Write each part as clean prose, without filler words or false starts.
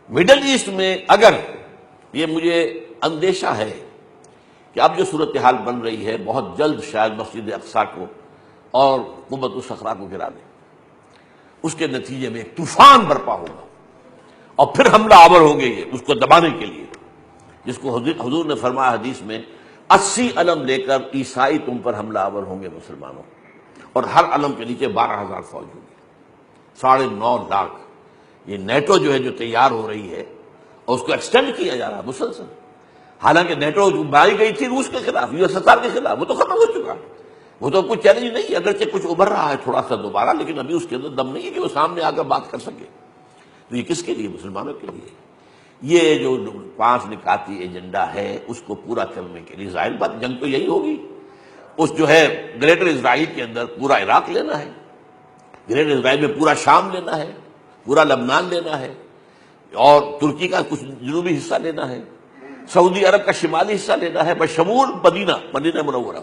Middle asset میں اگر یہ مجھے اندیشہ ہے کہ اب جو صورتحال بن رہی ہے بہت جلد شاید مسجد اقصیٰ کو اور قبۃ الصخرہ کو گرا دے، اس کے نتیجے میں ایک طوفان برپا ہوگا اور پھر حملہ آور ہوں گے یہ اس کو دبانے کے لیے، جس کو حضور نے فرمایا حدیث میں 80 علم لے کر عیسائی تم پر حملہ آور ہوں گے مسلمانوں، اور ہر علم کے نیچے 12,000 فوج ہوگی، 9.5 لاکھ۔ یہ نیٹو جو ہے جو تیار ہو رہی ہے اور اس کو ایکسٹینڈ کیا جا رہا ہے مسلسل، حالانکہ نیٹو بنائی گئی تھی روس کے خلاف، USSR کے خلاف، وہ تو ختم ہو چکا، وہ تو کوئی چیلنج نہیں ہے، اگرچہ کچھ ابھر رہا ہے تھوڑا سا دوبارہ، لیکن ابھی اس کے اندر دم نہیں ہے کہ وہ سامنے آ کر بات کر سکے۔ تو یہ کس کے لیے؟ مسلمانوں کے لیے۔ یہ جو 5 نکاتی ایجنڈا ہے اس کو پورا کرنے کے لیے ظاہر بات جنگ تو یہی ہوگی، اس جو ہے گریٹر اسرائیل کے اندر پورا عراق لینا ہے، گریٹر اسرائیل میں پورا شام لینا ہے، پورا لبنان لینا ہے، اور ترکی کا کچھ جنوبی حصہ لینا ہے، سعودی عرب کا شمالی حصہ لینا ہے، بشمول مدینہ منورہ۔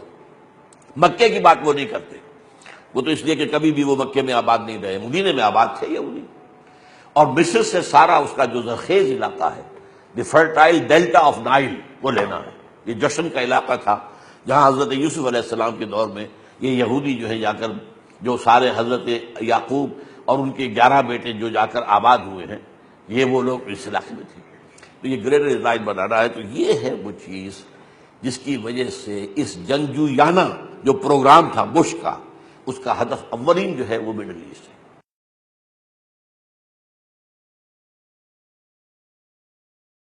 مکے کی بات وہ نہیں کرتے، وہ تو اس لیے کہ کبھی بھی وہ مکے میں آباد نہیں رہے، مدینے میں آباد تھے یہودی، اور مصر سے سارا اس کا جو زرخیز علاقہ ہے، دی فرٹائل ڈیلٹا آف نائل، وہ لینا ہے۔ یہ جشن کا علاقہ تھا جہاں حضرت یوسف علیہ السلام کے دور میں یہ یہودی جو ہے جا کر، جو سارے حضرت یعقوب اور ان کے 11 بیٹے جو جا کر آباد ہوئے ہیں، یہ وہ لوگ اس علاقے میں تھے۔ تو یہ گریٹر اسرائیل بنانا ہے، تو یہ ہے وہ چیز جس کی وجہ سے اس جنگجویانہ جو پروگرام تھا بش کا، اس کا ہدف اولین جو ہے وہ مڈل ایسٹ ہے۔